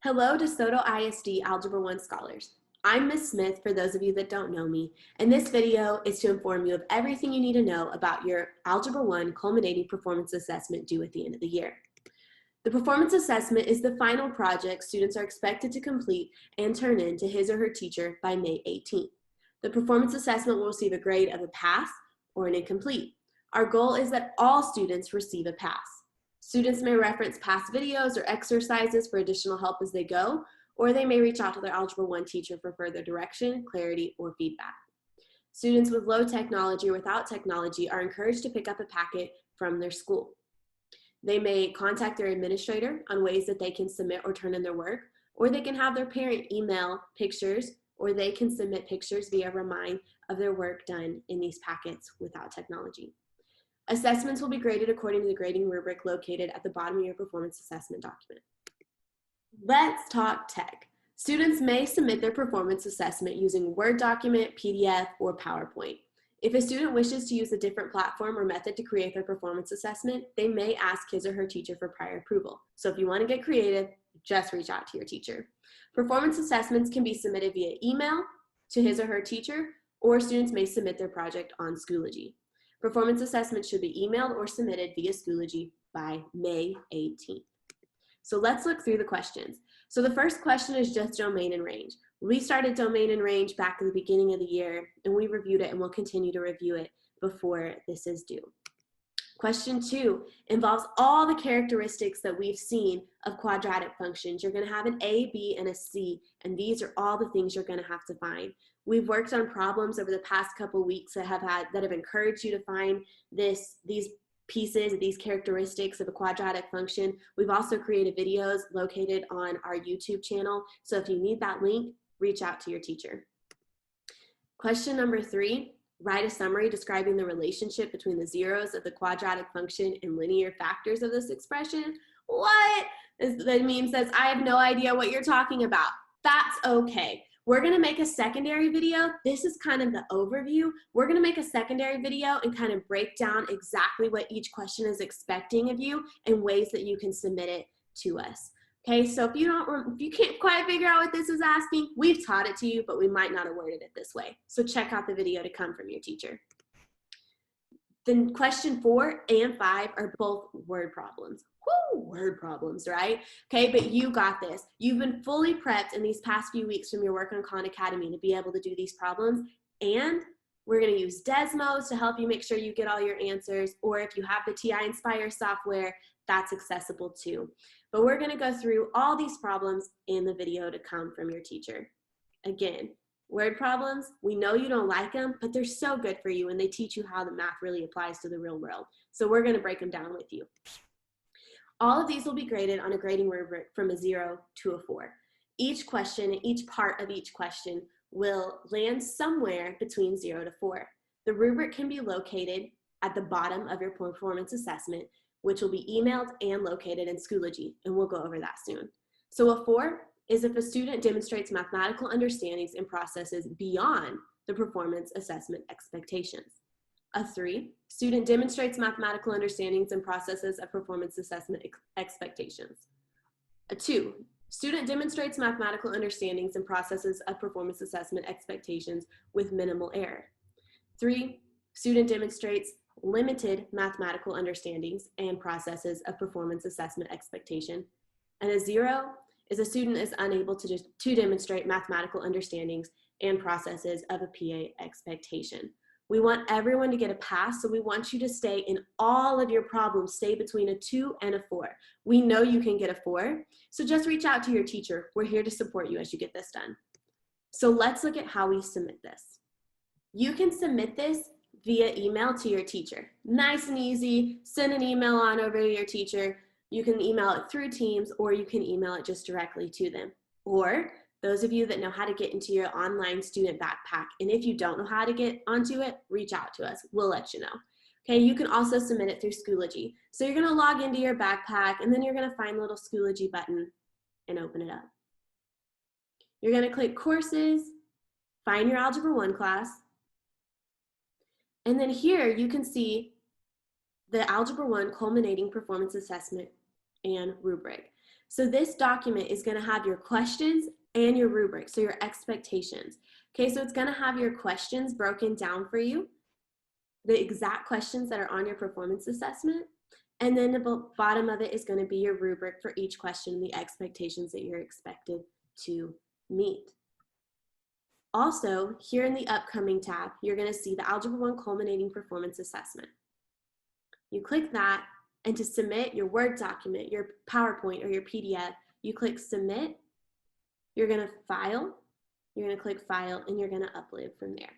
Hello, DeSoto ISD Algebra I scholars. I'm Ms. Smith for those of you that don't know me, and this video is to inform you of everything you need to know about your Algebra I culminating performance assessment due at the end of the year. The performance assessment is the final project students are expected to complete and turn in to his or her teacher by May 18th. The performance assessment will receive a grade of a pass or an incomplete. Our goal is that all students receive a pass. Students may reference past videos or exercises for additional help as they go, or they may reach out to their Algebra I teacher for further direction, clarity, or feedback. Students with low technology or without technology are encouraged to pick up a packet from their school. They may contact their administrator on ways that they can submit or turn in their work, or they can have their parent email pictures, or they can submit pictures via Remind of their work done in these packets without technology. Assessments will be graded according to the grading rubric located at the bottom of your performance assessment document. Let's talk tech. Students may submit their performance assessment using Word document, PDF, or PowerPoint. If a student wishes to use a different platform or method to create their performance assessment, they may ask his or her teacher for prior approval. So if you want to get creative, just reach out to your teacher. Performance assessments can be submitted via email to his or her teacher, or students may submit their project on Schoology. Performance assessments should be emailed or submitted via Schoology by May 18th. So let's look through the questions. So the first question is just domain and range. We started domain and range back at the beginning of the year, and we reviewed it and we'll continue to review it before this is due. Question 2 involves all the characteristics that we've seen of quadratic functions. You're going to have an A, B, and a C, and these are all the things you're going to have to find. We've worked on problems over the past couple weeks that have encouraged you to find these pieces, these characteristics of a quadratic function. We've also created videos located on our YouTube channel, so if you need that link, reach out to your teacher. Question number 3. Write a summary describing the relationship between the zeros of the quadratic function and linear factors of this expression. What? The meme says, I have no idea what you're talking about. That's okay. We're gonna make a secondary video. This is kind of the overview. We're gonna make a secondary video and kind of break down exactly what each question is expecting of you and ways that you can submit it to us. Okay, so if you can't quite figure out what this is asking, we've taught it to you, but we might not have worded it this way. So check out the video to come from your teacher. Then question 4 and 5 are both word problems. Woo, word problems, right? Okay, but you got this. You've been fully prepped in these past few weeks from your work on Khan Academy to be able to do these problems, and we're gonna use Desmos to help you make sure you get all your answers, or if you have the TI Inspire software, that's accessible too. But we're gonna go through all these problems in the video to come from your teacher. Again, word problems, we know you don't like them, but they're so good for you and they teach you how the math really applies to the real world. So we're gonna break them down with you. All of these will be graded on a grading rubric from a 0 to a 4. Each question, each part of each question will land somewhere between 0 to 4. The rubric can be located at the bottom of your performance assessment, which will be emailed and located in Schoology, and we'll go over that soon. So a 4 is if a student demonstrates mathematical understandings and processes beyond the performance assessment expectations. A 3, student demonstrates mathematical understandings and processes of performance assessment expectations. A 2, student demonstrates mathematical understandings and processes of performance assessment expectations with minimal error. 3, student demonstrates limited mathematical understandings and processes of performance assessment expectation. And a 0 is a student is unable to demonstrate mathematical understandings and processes of a PA expectation. We want everyone to get a pass, so we want you to stay in all of your problems, stay between a 2 and a 4. We know you can get a 4, so just reach out to your teacher. We're here to support you as you get this done. So let's look at how we submit this. You can submit this via email to your teacher. Nice and easy, send an email on over to your teacher. You can email it through Teams, or you can email it just directly to them. Or those of you that know how to get into your online student backpack, and if you don't know how to get onto it, reach out to us. We'll let you know. Okay, you can also submit it through Schoology. So you're gonna log into your backpack, and then you're gonna find the little Schoology button and open it up. You're gonna click Courses, find your Algebra I class, and then here you can see the Algebra I culminating performance assessment and rubric. So this document is going to have your questions and your rubric, so your expectations. Okay, so it's going to have your questions broken down for you, the exact questions that are on your performance assessment, and then the bottom of it is going to be your rubric for each question and the expectations that you're expected to meet. Also, here in the upcoming tab, you're going to see the Algebra 1 Culminating Performance Assessment. You click that, and to submit your Word document, your PowerPoint, or your PDF, you click Submit. You're going to File, you're going to click File, and you're going to upload from there.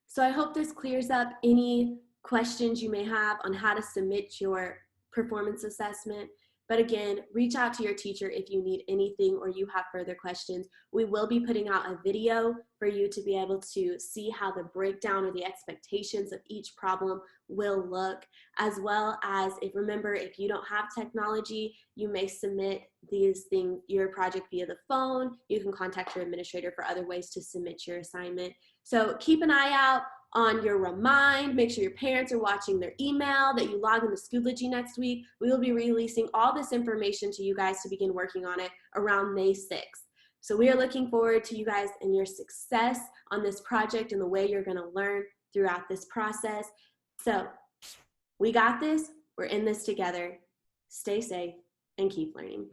So I hope this clears up any questions you may have on how to submit your performance assessment. But again, reach out to your teacher if you need anything or you have further questions. We will be putting out a video for you to be able to see how the breakdown or the expectations of each problem will look, as well as remember, if you don't have technology, you may submit your project via the phone. You can contact your administrator for other ways to submit your assignment. So keep an eye out on your Remind. Make sure your parents are watching their email, that you log into Schoology next week. We will be releasing all this information to you guys to begin working on it around May 6th. So we are looking forward to you guys and your success on this project and the way you're going to learn throughout this process. So we got this. We're in this together. Stay safe and keep learning.